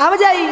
आवाजाई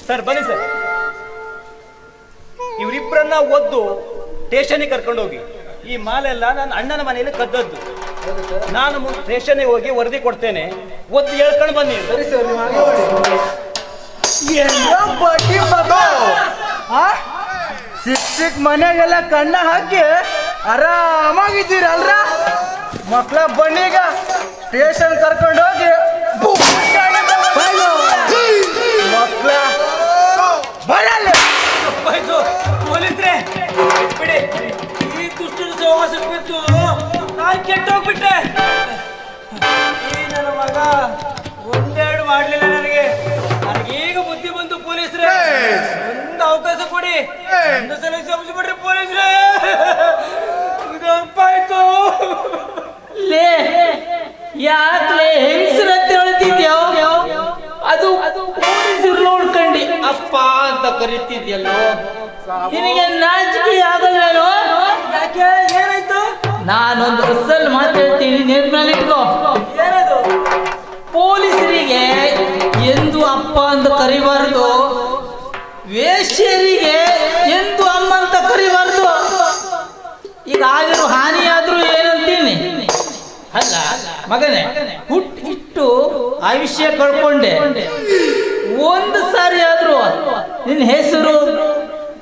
sir ಬನ್ನಿ sir. ಇವರಿಬ್ಬರನ್ನ ಒದ್ದು ಸ್ಟೇಷನ್ಗೆ ಕರ್ಕೊಂಡು ಹೋಗಿ. ಈ ಮಾಲೆಲ್ಲ ನನ್ನ ಅಣ್ಣನ ಮನೆಯಲ್ಲಿ ಕದ್ದದ್ದು. ನಾನು ಸ್ಟೇಷನ್ಗೆ ಹೋಗಿ ವರದಿ ಕೊಡ್ತೇನೆ, ಒದ್ದು ಹೇಳ್ಕೊಂಡು ಬನ್ನಿ. ಸರಿ ಸರ್, ಸಿಕ್ ಸಿಕ್ ಮನೆಗೆಲ್ಲ ಕಣ್ಣ ಹಾಕಿ ಆರಾಮಾಗಿದ್ದೀರಲ್ರ ಮಕ್ಳ. ಬನ್ನೀಗ ಸ್ಟೇಷನ್ ಕರ್ಕೊಂಡು ಹೋಗಿ ಮಕ್ಳ ಬರಲ್ಲ. ಪೊಲೀಸ್ರೆ ಬಿಡಿ, ಈ ದುಷ್ಟರ ಸಹವಾಸಕ್ಕೆ ಬಿದ್ದು ನಾನು ಕೆಟ್ಟೋಗ್ಬಿಟ್ಟೆ. ಈ ನನ್ನ ಮಗ ಒಂದೆರಡು ಮಾಡ್ಲಿಲ್ಲ ನನಗೀಗ ಬುದ್ಧಿ ಬಂತು. ಪೊಲೀಸ್ರೆ ಒಂದು ಅವಕಾಶ ಕೊಡಿ, ಒಂದು ಸಲ ಕ್ಷಮಿಸ್ಬಿಡ್ರಿ ಪೊಲೀಸ್ರೆ. ತಪ್ಪಾಯ್ತು. ಲೇ ಯಾಕ್ಲೆ ಹೆಂಗಸರ ಅಂತ ಹೇಳ್ತಿದ್ಯೋ? ಅದು ಪೊಲೀಸರು ನೋಡ್ಕಂಡು ಅಪ್ಪ ಅಂತ ಕರೀತಿದ್ಯಲ್ಲೋ, ನಿನಗೆ ನಾಚಿಕೆ ಆಗಲ್ವೇನೋ? ಯಾಕೆ, ಏನಾಯ್ತು? ನಾನೊಂದು ಅಸಲ್ ಮಾತಾಡ್ತೀನಿ, ನೆನ್ಪಿನಲ್ಲಿಟ್ಕೋ. ಏನದು? ಪೊಲೀಸರಿಗೆ ಎಂದು ಅಪ್ಪ ಅಂತ ಕರಿಬಾರ್ದು, ವೇಶ್ಯರಿಗೆ ಎಂದು ಅಮ್ಮ ಅಂತ ಕರಿಬಾರ್ದು. ಈಗ ಆಗಿರೋ ಹಾನಿಯಾದ್ರೂ ಏನಂತೀನಿ? ಅಲ್ಲ ಮಗನೇ, ಹುಟ್ಟಿಟ್ಟು ಆಯುಷ್ಯ ಕಳ್ಕೊಂಡೆ, ಒಂದು ಸಾರಿ ಆದ್ರೂ ನಿನ್ನ ಹೆಸರು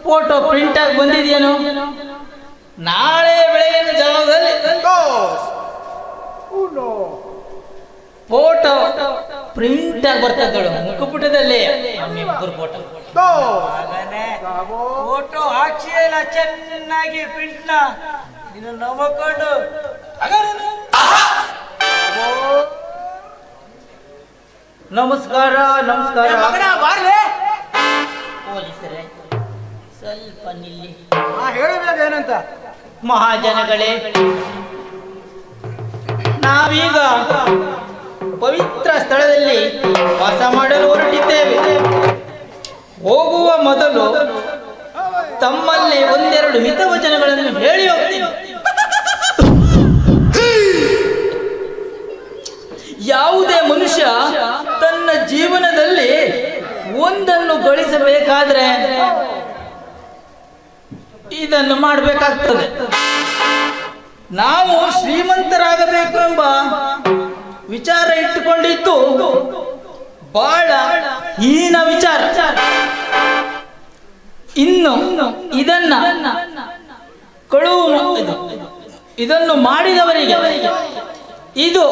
ಫೋಟೋ ಪ್ರಿಂಟ್ ಆಗಿ ಬಂದಿದ್ಯೇನೋ? ನಾಳೆ ಬೆಳಗಿನ ಜಾವದಲ್ಲಿ ಫೋಟೋ ಪ್ರಿಂಟ್ ಆಗಿ ಬರ್ತದಳು ಮುಖಪುಟದಲ್ಲಿ, ನಮ್ಮಿಬ್ಬರು ಫೋಟೋ. ಫೋಟೋ ಹಾಕ್ಸಿಯಲ್ಲ ಚೆನ್ನಾಗಿ ಪ್ರಿಂಟ್ನ, ನೀನು ನಮಕೊಂಡು ನಮಸ್ಕಾರ ನಮಸ್ಕಾರ. ಪೊಲೀಸರೇ ಸ್ವಲ್ಪ ನಿಲ್ಲಿ. ಹೇಳಬೇಕು ಏನಂತ. ಮಹಾಜನಗಳೇ, ನಾವೀಗ ಪವಿತ್ರ ಸ್ಥಳದಲ್ಲಿ ವಾಸ ಮಾಡಲು ಹೊರಟಿದ್ದೇವೆ. ಹೋಗುವ ಮೊದಲು ತಮ್ಮಲ್ಲಿ ಒಂದೆರಡು ಹಿತವಚನಗಳನ್ನು ಹೇಳಿ ಹೋಗ್ತೀನಿ. ಯಾವುದೇ ಮನುಷ್ಯ ತನ್ನ ಜೀವನದಲ್ಲಿ ಒಂದನ್ನು ಗಳಿಸಬೇಕಾದ್ರೆ ಇದನ್ನು ಮಾಡಬೇಕಾಗ್ತದೆ. ನಾವು ಶ್ರೀಮಂತರಾಗಬೇಕು ಎಂಬ ವಿಚಾರ ಇಟ್ಟುಕೊಂಡಿದ್ದು ಬಹಳ ಹೀನ ವಿಚಾರ. ಇನ್ನು ಇದನ್ನು ಮಾಡಿದವರಿಗೆ ಇದು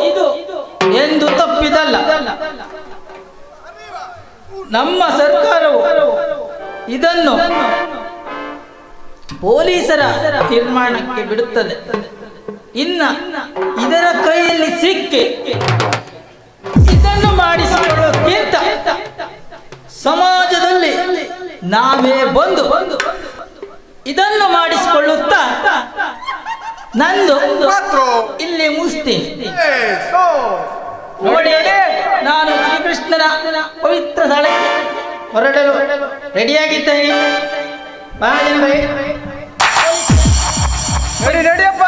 ಎಂದು ತಪ್ಪಿದಲ್ಲ. ನಮ್ಮ ಸರ್ಕಾರವು ಇದನ್ನು ಪೊಲೀಸರ ತೀರ್ಮಾನಕ್ಕೆ ಬಿಡುತ್ತದೆ. ಇನ್ನ ಇದರ ಕೈಯಲ್ಲಿ ಸಿಕ್ಕಿ ಇದನ್ನು ಮಾಡಿಸಿಕೊಳ್ಳೋಕ್ಕಿಂತ ಸಮಾಜದಲ್ಲಿ ನಾವೇ ಬಂದು ಇದನ್ನು ಮಾಡಿಸಿಕೊಳ್ಳುತ್ತಾ ನಂದು ಇಲ್ಲಿ ಮುಗಿಸ್ತೀನಿ. ನೋಡಿ, ನಾನು ಶ್ರೀಕೃಷ್ಣನ ಪವಿತ್ರ ಸ್ಥಳಕ್ಕೆ ಹೊರಡಲು ರೆಡಿಯಾಗಿದ್ದೇನೆ. ನಡಿಯಪ್ಪ.